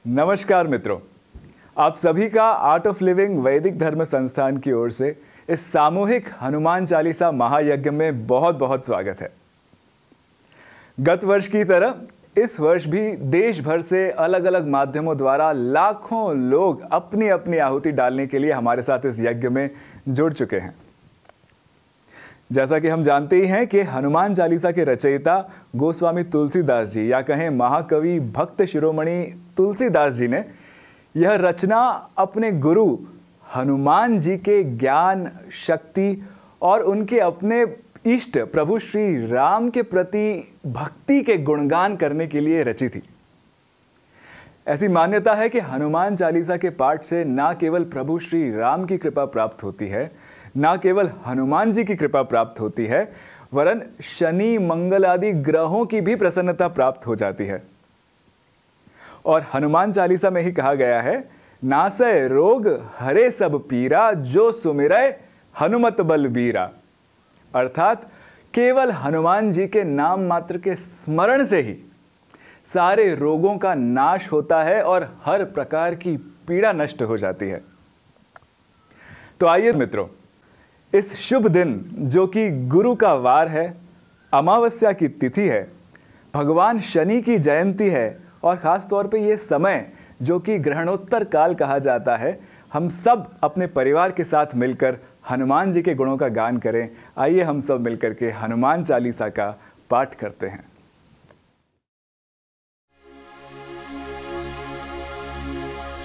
नमस्कार मित्रों, आप सभी का आर्ट ऑफ लिविंग वैदिक धर्म संस्थान की ओर से इस सामूहिक हनुमान चालीसा महायज्ञ में बहुत बहुत स्वागत है। गत वर्ष की तरह इस वर्ष भी देश भर से अलग अलग माध्यमों द्वारा लाखों लोग अपनी अपनी आहुति डालने के लिए हमारे साथ इस यज्ञ में जुड़ चुके हैं। जैसा कि हम जानते ही हैं कि हनुमान चालीसा के रचयिता गोस्वामी तुलसीदास जी या कहें महाकवि भक्त शिरोमणि तुलसीदास जी ने यह रचना अपने गुरु हनुमान जी के ज्ञान, शक्ति और उनके अपने इष्ट प्रभु श्री राम के प्रति भक्ति के गुणगान करने के लिए रची थी। ऐसी मान्यता है कि हनुमान चालीसा के पाठ से न केवल प्रभु श्री राम की कृपा प्राप्त होती है, न केवल हनुमान जी की कृपा प्राप्त होती है, वरन शनि मंगल आदि ग्रहों की भी प्रसन्नता प्राप्त हो जाती है। और हनुमान चालीसा में ही कहा गया है, नासै रोग हरे सब पीरा, जो सुमिरै हनुमत बल बीरा। अर्थात केवल हनुमान जी के नाम मात्र के स्मरण से ही सारे रोगों का नाश होता है और हर प्रकार की पीड़ा नष्ट हो जाती है। तो आइए मित्रों, इस शुभ दिन जो कि गुरु का वार है, अमावस्या की तिथि है, भगवान शनि की जयंती है और ख़ास तौर पे ये समय जो कि ग्रहणोत्तर काल कहा जाता है, हम सब अपने परिवार के साथ मिलकर हनुमान जी के गुणों का गान करें। आइए हम सब मिलकर के हनुमान चालीसा का पाठ करते हैं।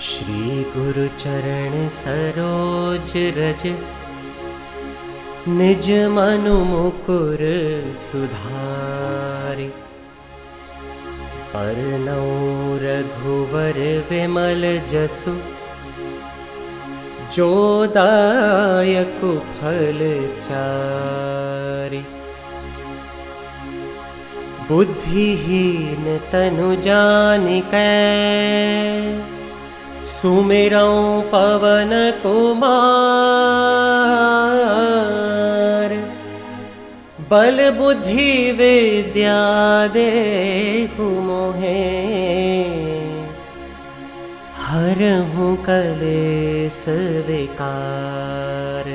श्री गुरु चरण सरोज रज, निज मनु मुकुर सुधारि। अर्णौ रघुवर विमल जसु, जो दायक फल चारि। बुद्धिहीन तनु जानिकै, सुमिरौं पवन कुमार। बल बुद्धि विद्या देहु मोहे, हरहु कलेस विकार।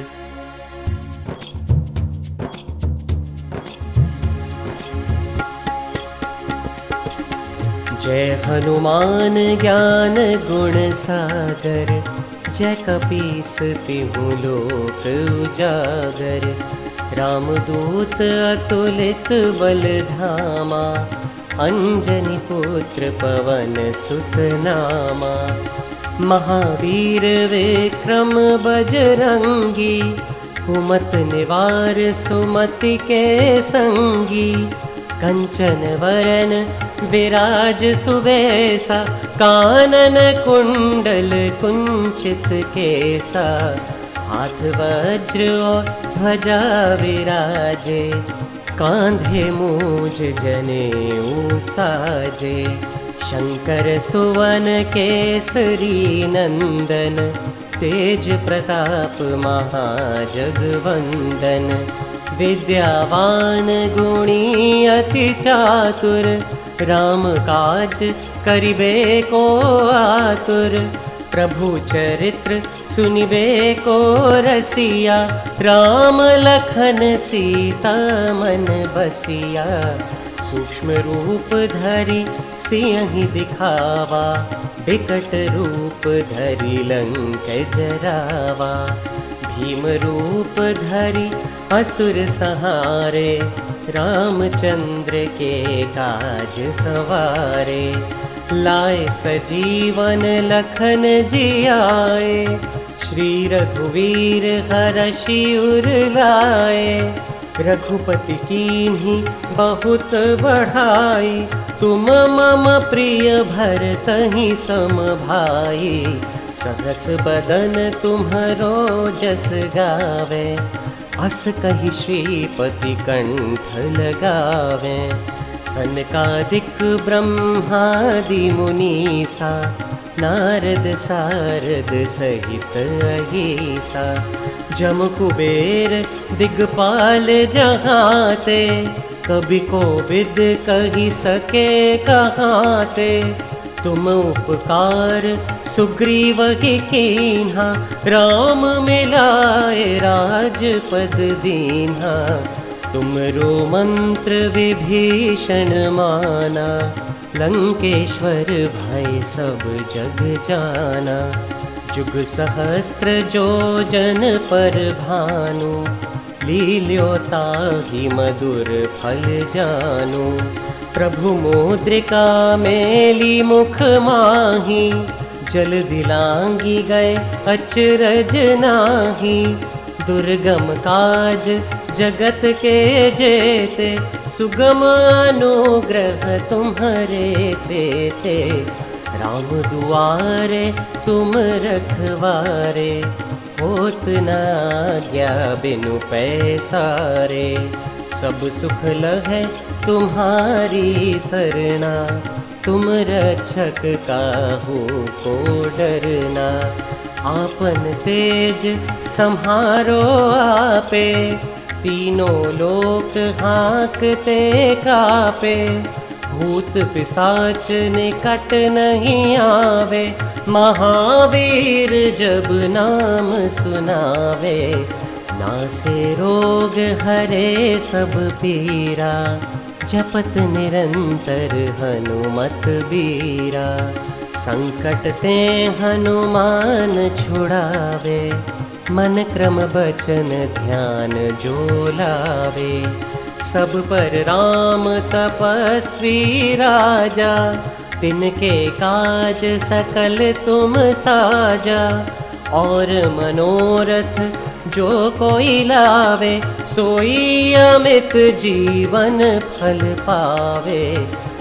जय हनुमान ज्ञान गुण सागर, जय कपीस तिहु लोक उजागर। रामदूत अतुलित बल धामा, अंजनी पुत्र पवन सुत नामा। महावीर विक्रम बजरंगी, कुमत निवार सुमति के संगी। कंचन वरन विराज सुबेसा, कानन कुंडल कुंचित केसा। हाथ वज्र और ध्वजा विराजे, कांधे मूज जनेऊ साजे। शंकर सुवन केसरी नंदन, तेज प्रताप महाजगवंदन। विद्यावान गुणी अति चातुर, राम काज करिबे को आतुर। प्रभु चरित्र सुनिबे को रसिया, राम लखन सीता मन बसिया। सूक्ष्म रूप धरि सियहि दिखावा, बिकट रूप धरि लंक जरावा। भीम रूप धरि असुर संहारे, रामचंद्र के काज सवारे। लाए सजीवन लखन जियाए, श्री रघुवीर हरषि उर लाए। रघुपति कीन्ही बहुत बढ़ाई, तुम मम प्रिय भरतहि सम भाई। सहस बदन तुम्हरो जस गावे, अस कहि श्रीपति कंठ लगावे। सनकादिक ब्रह्मादि मुनीसा, नारद सारद सहित अहिसा। जम कुबेर दिगपाल जहाते, कभी कोविद कही सके कहाते। तुम उपकार सुग्रीव ही कीन्हा, राम मिलाए राजपद दीन्हा। तुमरो मंत्र विभीषण माना, लंकेश्वर भय सब जग जाना। जुग सहस्त्र जो जन पर भानु, लील्योता ही मधुर फल जानु। प्रभु मुद्रिका मेली मुख माही, जल दिलांगी गए अचरज नाही। दुर्गम काज जगत के जेते, सुगम अनुग्रह तुम्हारे तेते। राम दुआरे तुम रखवारे, होत न आज्ञा बिनु पैसारे। सब सुख लहै तुम्हारी सरना, तुम रक्षक काहू को डरना। आपन तेज सम्हारो आपे, तीनों लोक हाँकते कापे। भूत पिशाच निकट नहीं आवे, महावीर जब नाम सुनावे। नासे रोग हरे सब पीरा, जपत निरंतर हनुमत बीरा। संकट ते हनुमान छुड़ावे, मन क्रम बचन ध्यान जो लावे। सब पर राम तपस्वी राजा, तिनके काज सकल तुम साजा। और मनोरथ जो कोई लावे, सोई अमित जीवन फल पावे।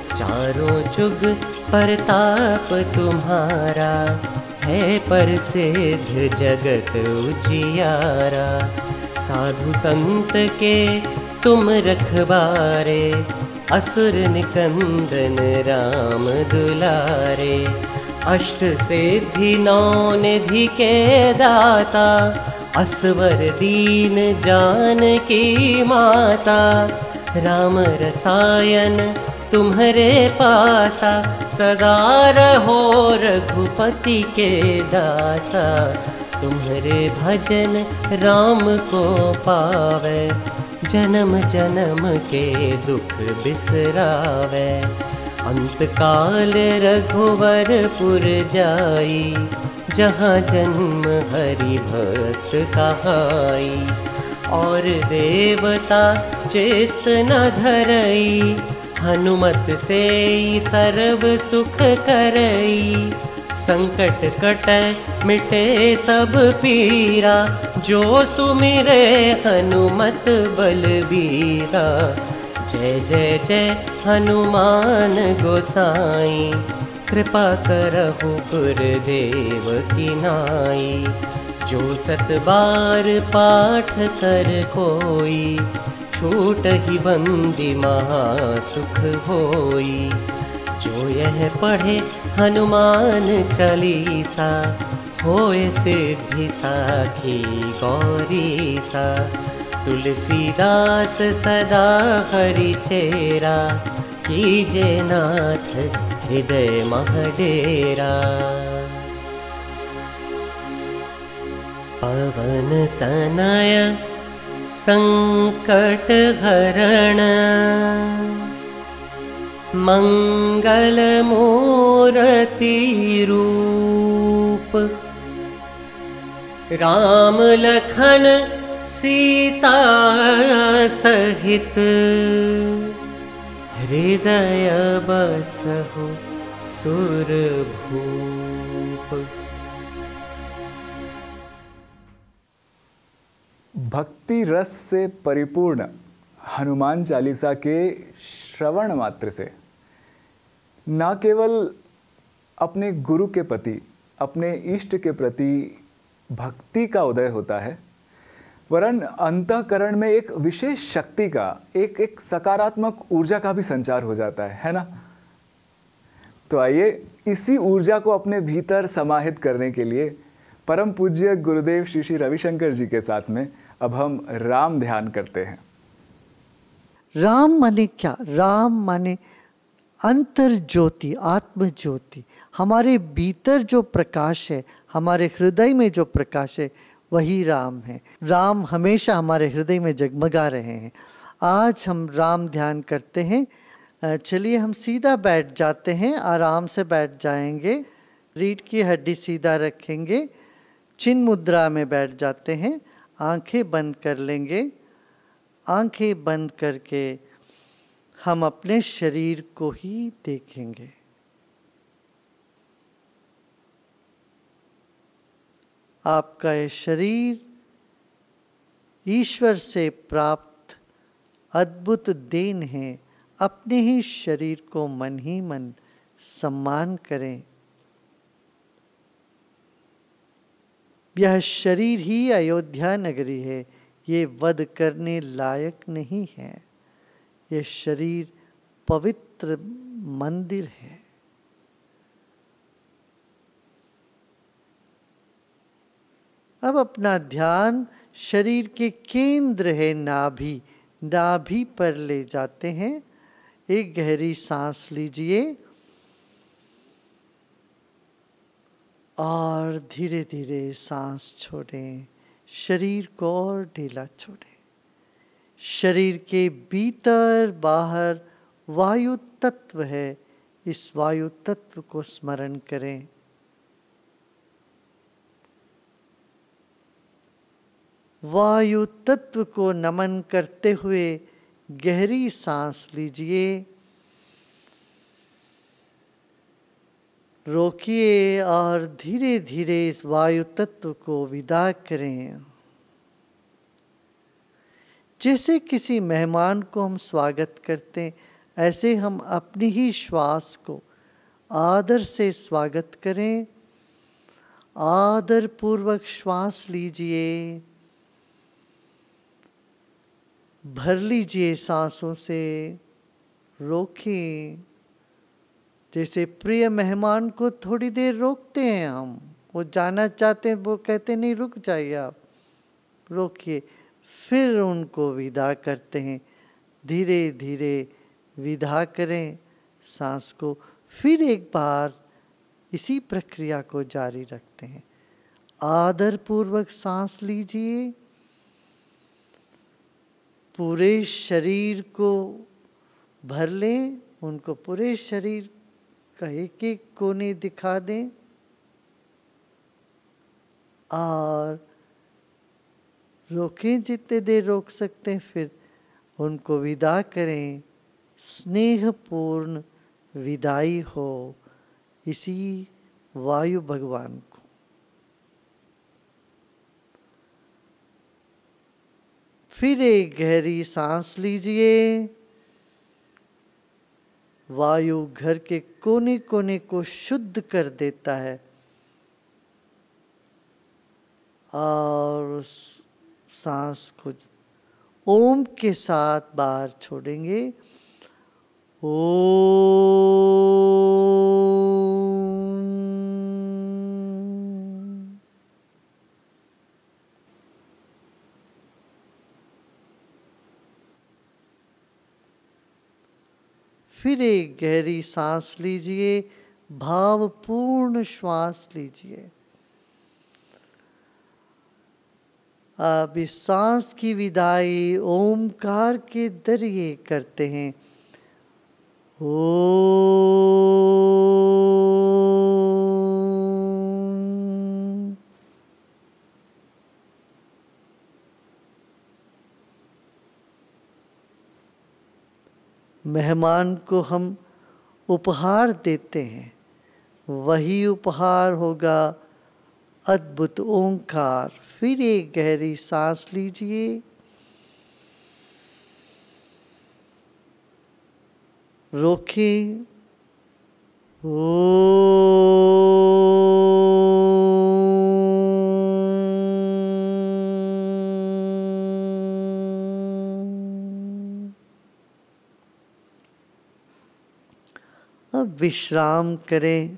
चारों जुग परताप तुम्हारा, है प्रसिद्ध जगत उजियारा। साधु संत के तुम रखवारे, असुर निकंदन राम दुलारे। अष्ट सिद्धि नौ निधि के दाता, असवर दीन जानकी माता। राम रसायन तुम्हारे पासा, सदा रहो रघुपति के दासा। तुम्हारे भजन राम को पावे, जन्म जन्म के दुख बिसरावे। अंत काल रघुवरपुर जाई, जहाँ जन्म हरि भक्त कहाई। और देवता चित्त न धरई, हनुमत से सर्व सुख करई। संकट कटै मिटे सब पीरा, जो सुमिरे हनुमत बलबीरा। जय जय जय हनुमान गोसाई, कृपा करहु गुरुदेव की नाई। जो सत बार पाठ कर कोई, छूट ही बंदी महासुख होई। जो यह पढ़े हनुमान चालीसा, होए सिद्धि साखी गौरीसा। तुलसीदास सदा हरि चेरा, कीजे नाथ हृदय महडेरा। पवन तनय संकट हरण, मंगल मूर्ति रूप। राम लखन सीता सहित, हृदय बसहु सुरभूप। भक्ति रस से परिपूर्ण हनुमान चालीसा के श्रवण मात्र से न केवल अपने गुरु के प्रति, अपने इष्ट के प्रति भक्ति का उदय होता है, वरन अंतःकरण में एक विशेष शक्ति का, एक सकारात्मक ऊर्जा का भी संचार हो जाता है ना। तो आइए इसी ऊर्जा को अपने भीतर समाहित करने के लिए परम पूज्य गुरुदेव श्री श्री रविशंकर जी के साथ में अब हम राम ध्यान करते हैं। राम माने क्या? राम माने अंतर ज्योति, आत्म ज्योति। हमारे भीतर जो प्रकाश है, हमारे हृदय में जो प्रकाश है, वही राम है। राम हमेशा हमारे हृदय में जगमगा रहे हैं। आज हम राम ध्यान करते हैं। चलिए हम सीधा बैठ जाते हैं, आराम से बैठ जाएंगे। रीढ़ की हड्डी सीधा रखेंगे, चिन्ह मुद्रा में बैठ जाते हैं। आंखें बंद कर लेंगे। आंखें बंद करके हम अपने शरीर को ही देखेंगे। आपका ये शरीर ईश्वर से प्राप्त अद्भुत देन है। अपने ही शरीर को मन ही मन सम्मान करें। यह शरीर ही अयोध्या नगरी है, ये वध करने लायक नहीं है। यह शरीर पवित्र मंदिर है। अब अपना ध्यान शरीर के केंद्र है नाभि, नाभि पर ले जाते हैं। एक गहरी सांस लीजिए और धीरे धीरे सांस छोड़ें। शरीर को और ढीला छोड़ें। शरीर के भीतर बाहर वायु तत्व है, इस वायु तत्व को स्मरण करें। वायु तत्व को नमन करते हुए गहरी सांस लीजिए। रोकिए और धीरे धीरे इस वायु तत्व को विदा करें। जैसे किसी मेहमान को हम स्वागत करते हैं, ऐसे हम अपनी ही श्वास को आदर से स्वागत करें। आदर पूर्वक श्वास लीजिए, भर लीजिए सांसों से, रोकें। जैसे प्रिय मेहमान को थोड़ी देर रोकते हैं हम, वो जाना चाहते हैं, वो कहते नहीं रुक जाइए आप, रोकिए, फिर उनको विदा करते हैं। धीरे धीरे विदा करें सांस को। फिर एक बार इसी प्रक्रिया को जारी रखते हैं। आदर पूर्वक सांस लीजिए, पूरे शरीर को भर लें, उनको पूरे शरीर का एक एक कोने दिखा दें और रोकें जितने देर रोक सकते हैं, फिर उनको विदा करें। स्नेहपूर्ण विदाई हो इसी वायु भगवान को। फिर एक गहरी सांस लीजिए। वायु घर के कोने कोने को शुद्ध कर देता है और उस सांस को ओम के साथ बाहर छोड़ेंगे। फिर एक गहरी सांस लीजिए, भावपूर्ण श्वास लीजिए। अब इस सांस की विदाई ओमकार के जरिए करते हैं। ओम। मेहमान को हम उपहार देते हैं, वही उपहार होगा अद्भुत ओंकार। फिर एक गहरी सांस लीजिए, रोकें। अब विश्राम करें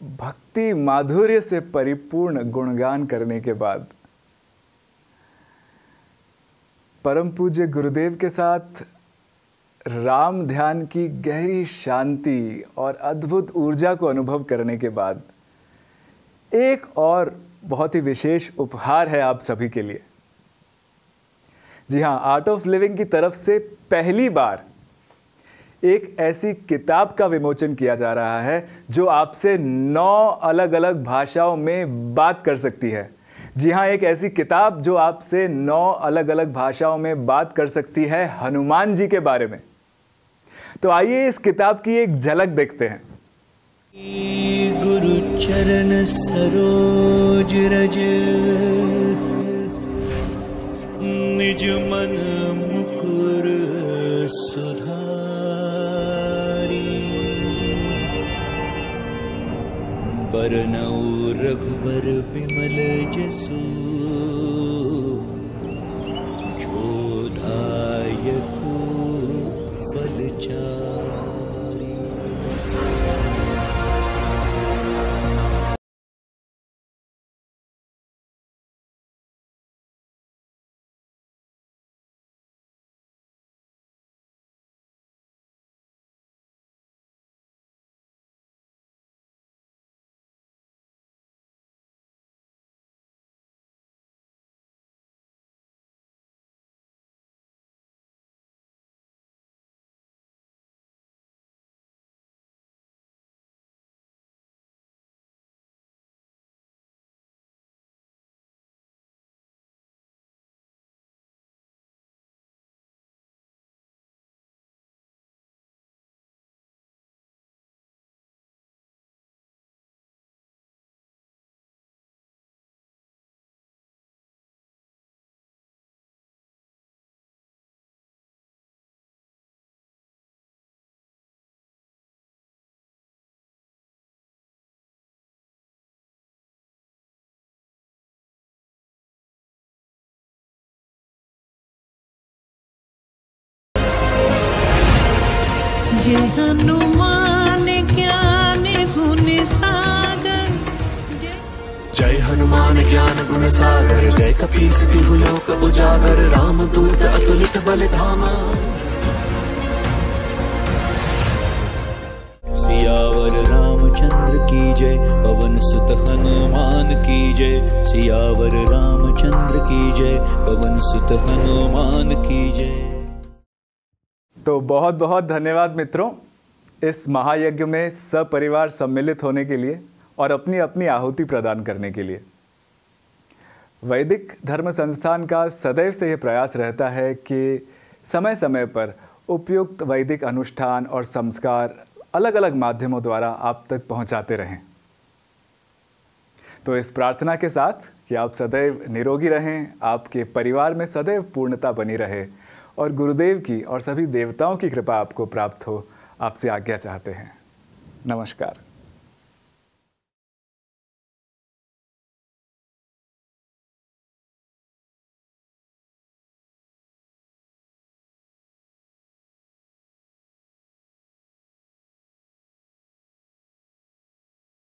भक्ति माधुर्य से परिपूर्ण गुणगान करने के बाद परम पूज्य गुरुदेव के साथ राम ध्यान की गहरी शांति और अद्भुत ऊर्जा को अनुभव करने के बाद एक और बहुत ही विशेष उपहार है आप सभी के लिए। जी हाँ, आर्ट ऑफ लिविंग की तरफ से पहली बार एक ऐसी किताब का विमोचन किया जा रहा है जो आपसे 9 अलग अलग भाषाओं में बात कर सकती है। जी हाँ, एक ऐसी किताब जो आपसे 9 अलग अलग भाषाओं में बात कर सकती है हनुमान जी के बारे में। तो आइए इस किताब की एक झलक देखते हैं। गुरु चरण सरोज रज निज मन मुकुर सुधारी बरनऊ रघुबर विमल जसु जो दायकु फलचारी। जय हनुमान ज्ञान गुण सागर जय हनुमान ज्ञान गुण सागर जय कपीस तिहु लोक उजागर राम दूत अतुलित बल धामा। सियावर रामचंद्र की जय पवन सुत हनुमान की जय। सियावर रामचंद्र की जय पवन सुत हनुमान की जय। तो बहुत बहुत धन्यवाद मित्रों, इस महायज्ञ में सपरिवार सम्मिलित होने के लिए और अपनी अपनी आहुति प्रदान करने के लिए। वैदिक धर्म संस्थान का सदैव से यह प्रयास रहता है कि समय समय पर उपयुक्त वैदिक अनुष्ठान और संस्कार अलग अलग माध्यमों द्वारा आप तक पहुंचाते रहें। तो इस प्रार्थना के साथ कि आप सदैव निरोगी रहें, आपके परिवार में सदैव पूर्णता बनी रहे और गुरुदेव की और सभी देवताओं की कृपा आपको प्राप्त हो, आपसे आज्ञा चाहते हैं। नमस्कार।